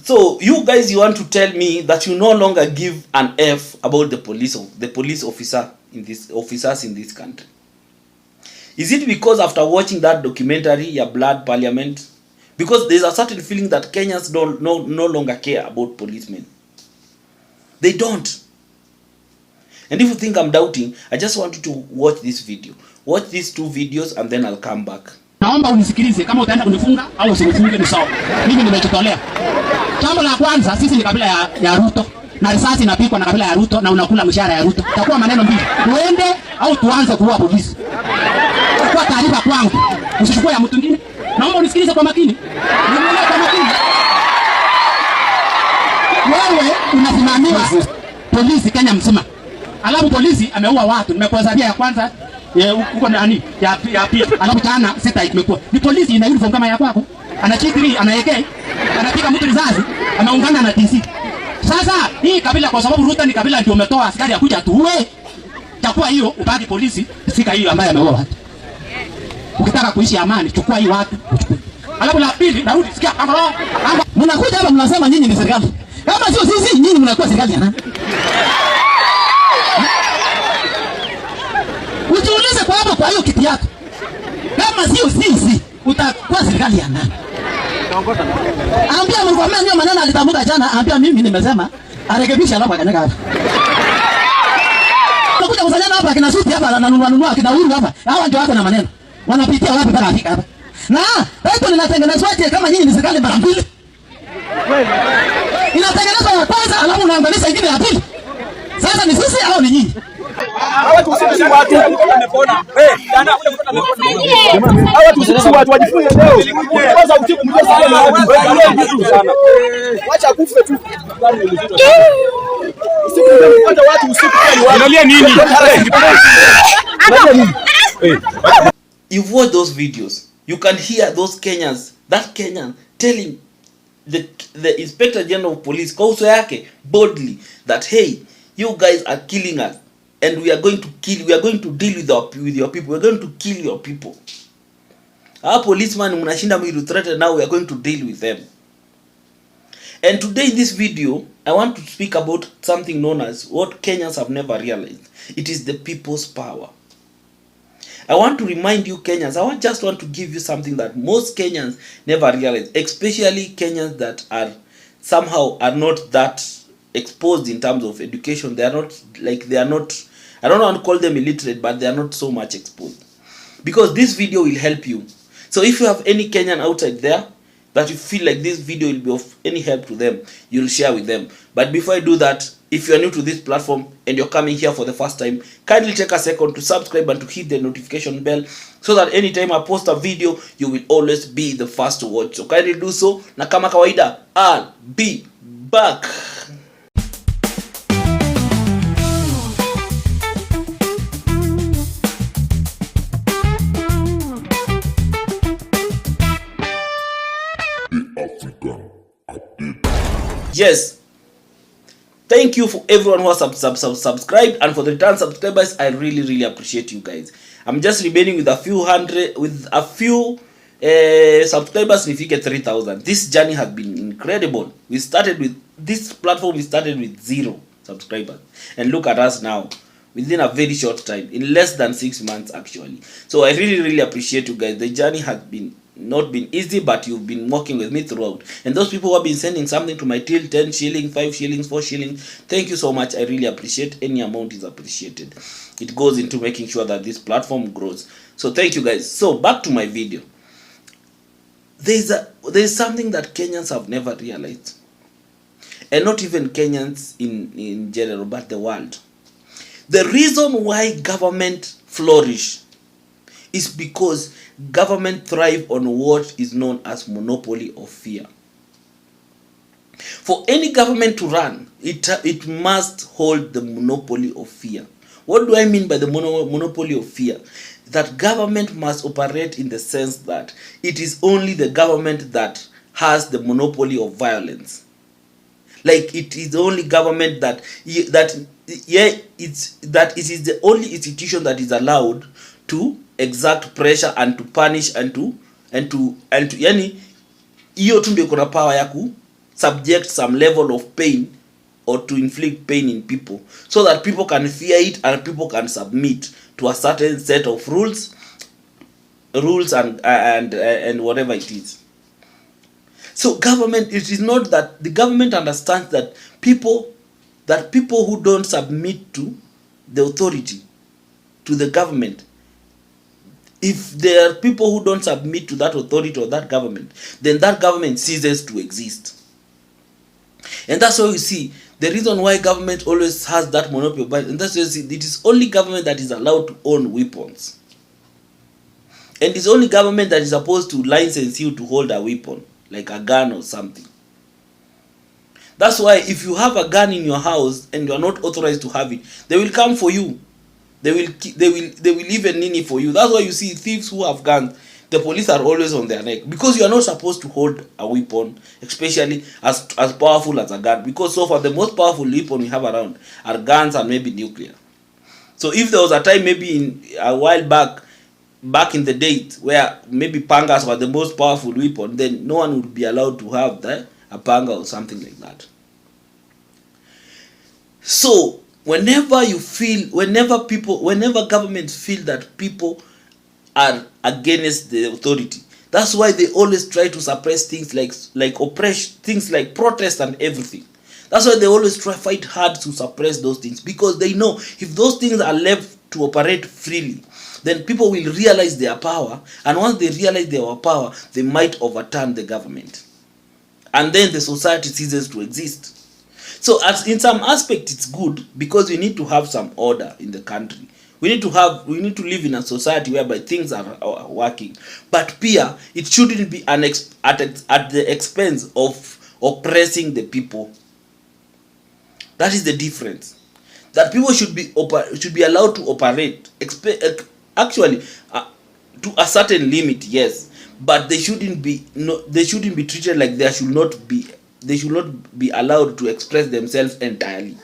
So you guys, you want to tell me that you no longer give an F about the police officers in this country? Is it because after watching that documentary, Your Blood Parliament? Because there's a certain feeling that Kenyans no longer care about policemen. They don't. And if you think I'm doubting, I just want you to watch this video. Watch these 2 videos and then I'll come back. Naomba unisikilize, kama utaenda kunifunga au usinifunge ni sawa. Mimi nimejitolea. Jambo la kwanza, sisi ni kabila ya Ruto. Na risasi inapikwa na kabila ya Ruto na unakula mshahara ya Ruto. Itakuwa maneno mbili. Uende au tuanze kuua polisi. Kwa taarifa kwangu, usichukue ya mtu mwingine. Naomba unisikilize kwa makini. Nimeelewa kwa makini. Wewe unasimamia polisi Kenya mzima. Alafu polisi ameua watu. Nimekuhesabia ya kwanza huko nani ya pili. Alafu tena 6 imekuwa. Ni polisi ina uniform kama ya kwako. Ana chikiri, ana AK, anapiga mtu risasi, ameungana na TC. Sasa hii kabila, kwa sababu Ruto ni kabila ndio umetoa askari akuja tuue. Chukua hiyo ubaki polisi, fika hiyo ambaye ameua watu. Ukitaka kuishi amani, chukua hii watu, uchukue. Alafu la pili, narudi sikia mnakuja hapa mnasema nyinyi ni serikali. Kama sio sisi, nyinyi mnakuwa serikali ya nani? Ujiulize kwa hapo, kwa hiyo kiti yako. Kama sio sisi, utakuwa serikali ya nani? Ambia mlikuwa ndio maneno alitamka jana, ambia mimi nimesema arekebisha alafu akanyaka hapa. Tunakuja kusanyana hapa kina suti hapa na nunua kina huru hapa. Hawa ndio wako na maneno. Wanapitia wapi mpaka afika hapa? Na hapo linatengenezwaje kama nyinyi ni serikali mara mbili? Inatengenezwa ya kwanza alafu unaangalia ingine ya pili. Sasa ni sisi au ni nyinyi? Hawa tusisi watu wamepona. Jana kule mtu amepona. Hawa tusisi watu wajifunze leo. Kwanza utibu mtu sana. Wacha kufe tu. Usiku kwanza watu usiku kweli watu. Unalia nini? You've watched those videos. You can hear those Kenyans, that Kenyan telling the Inspector General of Police kauso yake boldly that hey, you guys are killing us and we are going to deal with your people. We're going to kill your people. Our policeman mnashinda mwiru threaten, now we are going to deal with them. And today in this video, I want to speak about something known as what Kenyans have never realized. It is the people's power. I want to remind you Kenyans, I just want to give you something that most Kenyans never realize, especially Kenyans that are somehow are not that exposed in terms of education. They are not, I don't want to call them illiterate, but they are not so much exposed. Because this video will help you. So if you have any Kenyan outside there that you feel like this video will be of any help to them, you'll share with them. But before I do that, if you are new to this platform and you're coming here for the first time, kindly take a second to subscribe and to hit the notification bell so that anytime I post a video, you will always be the first to watch. So kindly do so. Na kama kawaida, I'll be back. Yes. Thank you for everyone who has subscribed, and for the return subscribers, I really appreciate you guys. I'm just remaining with a few subscribers nifike 3,000. This journey has been incredible. We started with 0 subscribers, and look at us now within a very short time, in less than 6 months actually. So I really appreciate you guys. The journey has not been easy, but you've been working with me throughout. And those people who have been sending something to my till, 10 shillings, 5 shillings, 4 shillings, thank you so much. I really appreciate. Any amount is appreciated. It goes into making sure that this platform grows. So thank you guys. So back to my video. There's something that Kenyans have never realized, and not even Kenyans in general, but the world. The reason why government flourish is because government thrive on what is known as monopoly of fear. For any government to run, it must hold the monopoly of fear. What do I mean by the monopoly of fear? That government must operate in the sense that it is only the government that has the monopoly of violence. Like it is the only government that it is the only institution that is allowed to exert pressure and to punish and to yani hiyo tu ndio kuna power subject some level of pain or to inflict pain in people, so that people can fear it and people can submit to a certain set of rules and whatever it is. So government, it is not that the government understands that people who don't submit to the authority, to the government, if there are people who don't submit to that authority or that government, then that government ceases to exist. And that's why you see the reason why government always has that monopoly, and that's why you see it is only government that is allowed to own weapons. And it's only government that is supposed to license you to hold a weapon, like a gun or something. That's why if you have a gun in your house and you are not authorized to have it, they will come for you. They will even nini for you. That's why you see thieves who have guns, the police are always on their neck, because you are not supposed to hold a weapon, especially as powerful as a gun, because so far the most powerful weapon we have around are guns and maybe nuclear. So if there was a time, maybe in a while back in the days, where maybe pangas were the most powerful weapon, then no one would be allowed to have a panga or something like that. So whenever governments feel that people are against the authority, that's why they always try to suppress things like oppression, things like protest and everything. That's why they always fight hard to suppress those things, because they know if those things are left to operate freely, then people will realize their power, and once they realize their power, they might overturn the government, and then the society ceases to exist. So in some aspect it's good, because we need to have some order in the country. We need to live in a society whereby things are working. But Pia, it shouldn't be at the expense of oppressing the people. That is the difference. That people should be allowed to operate, actually to a certain limit, yes, but they shouldn't be treated like they should not be allowed to express themselves entirely.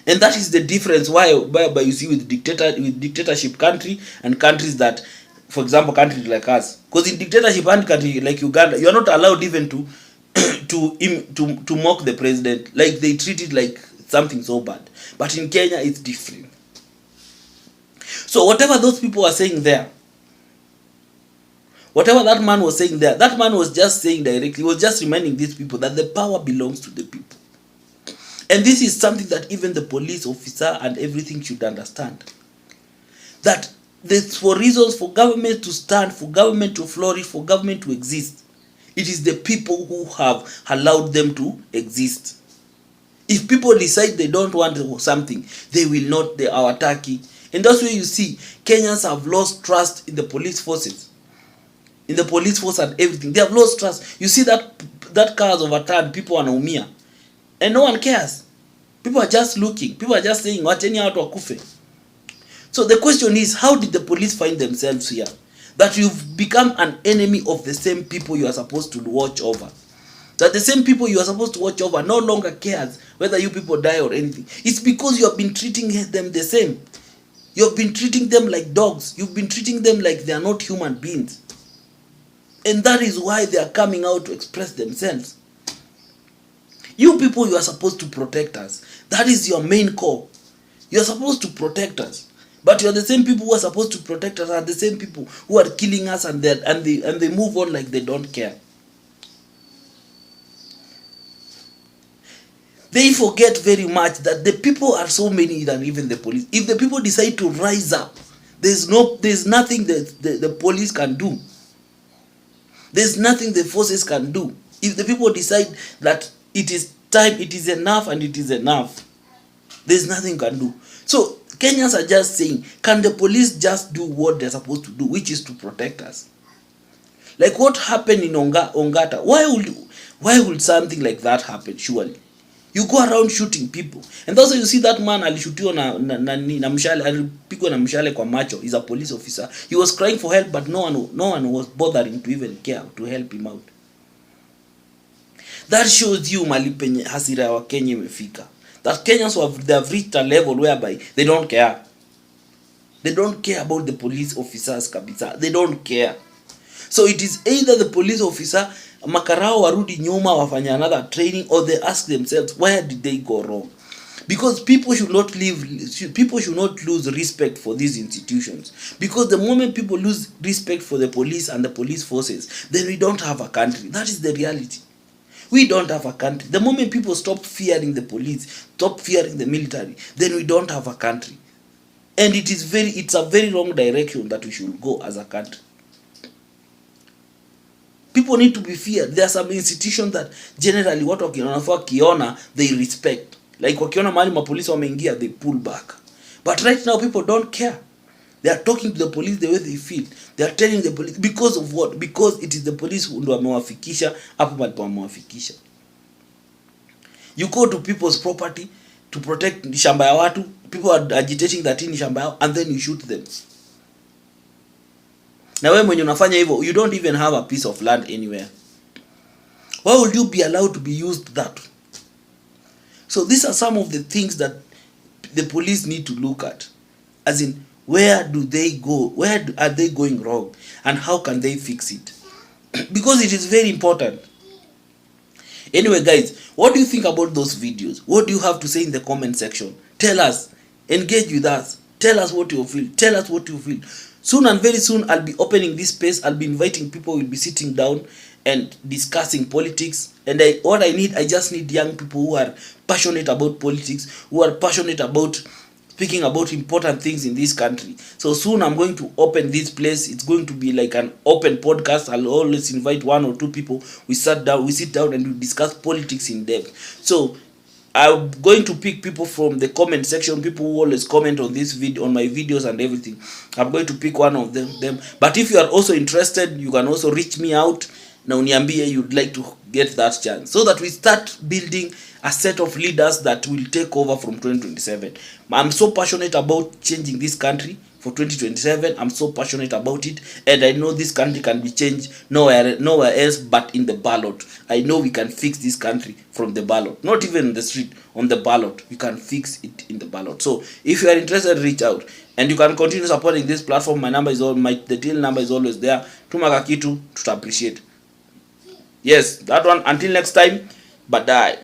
And that is the difference whereby you see with dictatorship country and countries that, for example, countries like us, because in dictatorship country like Uganda, you are not allowed even to mock the president. Like, they treat it like something so bad. But in Kenya it's different. So whatever those people are saying there, whatever that man was saying there, that man was just saying directly, he was just reminding these people that the power belongs to the people. And this is something that even the police officer and everything should understand. That there's for reasons for government to stand, for government to flourish, for government to exist. It is the people who have allowed them to exist. If people decide they don't want something, they will not, they are attacking. And that's why you see Kenyans have lost trust in the police forces. In the police force and everything. They have lost trust. You see that cars overturned, people wanaumia. And no one cares. People are just looking. People are just saying, wacheni watu wakufe. So the question is, how did the police find themselves here? That you've become an enemy of the same people you are supposed to watch over. That the same people you are supposed to watch over no longer cares whether you people die or anything. It's because you have been treating them the same. You have been treating them like dogs. You've been treating them like they are not human beings. And that is why they are coming out to express themselves. You people, you are supposed to protect us. That is your main core. You are supposed to protect us. But you are the same people who are supposed to protect us, are the same people who are killing us, and they move on like they don't care. They forget very much that the people are so many than even the police. If the people decide to rise up, there's nothing that the police can do. There's nothing the forces can do. If the people decide that it is time, it is enough, and it is enough, there's nothing you can do. So Kenyans are just saying, can the police just do what they're supposed to do, which is to protect us? Like what happened in Ongata. Why would something like that happen? Surely you go around shooting people, and also you see that man alishutiwa na mshale, alipigwa na mshale kwa macho. He's a police officer. He was crying for help, but no one was bothering to even care to help him out. That shows you malipenye hasira wa Kenya imefika. That Kenyans they have reached a level whereby they don't care. They don't care about the police officers kabisa. They don't care. So it is either the police officer makarao warudi nyuma wafanya another training, or they ask themselves where did they go wrong. Because people should not lose respect for these institutions, because the moment people lose respect for the police and the police forces, then we don't have a country. That is the reality. We don't have a country. The moment people stop fearing the police, stop fearing the military, then we don't have a country. And it's a very wrong direction that we should go as a country. People need to be feared. There are some institutions that generally watu wakiona they respect. Like wakiona mahali mapolisi wameingia, they pull back. But right now people don't care. They are talking to the police the way they feel. They are telling the police because of what? Because it is the police who ndo wamewafikisha hapo malipo wamewafikisha. You go to people's property to protect shamba ya watu. People are agitating that in shamba yao, and then you shoot them. Na wewe mwenye unafanya hivyo, you don't even have a piece of land anywhere. Why would you be allowed to be used that? So these are some of the things that the police need to look at. As in, where do they go? Where are they going wrong? And how can they fix it? Because it is very important. Anyway, guys, what do you think about those videos? What do you have to say in the comment section? Tell us. Engage with us. Tell us what you feel. Tell us what you feel. Soon and very soon, I'll be opening this space. I'll be inviting people. We'll be sitting down and discussing politics. And I just need young people who are passionate about politics, who are passionate about speaking about important things in this country. So soon I'm going to open this place. It's going to be like an open podcast. I'll always invite 1 or 2 people. We sit down and we discuss politics in depth. So I'm going to pick people from the comment section, people who always comment on this video, on my videos and everything. I'm going to pick one of them. But if you are also interested, you can also reach me out. Na uniambie you'd like to get that chance, so that we start building a set of leaders that will take over from 2027. I'm so passionate about changing this country for 2027. I'm so passionate about it, and I know this country can be changed nowhere else but in the ballot. I know we can fix this country from the ballot, not even in the street, on the ballot. We can fix it in the ballot. So if you are interested, reach out, and you can continue supporting this platform. My number is the till number is always there. Tumaka kitu, tuta appreciate. Yes, that one. Until next time, bye.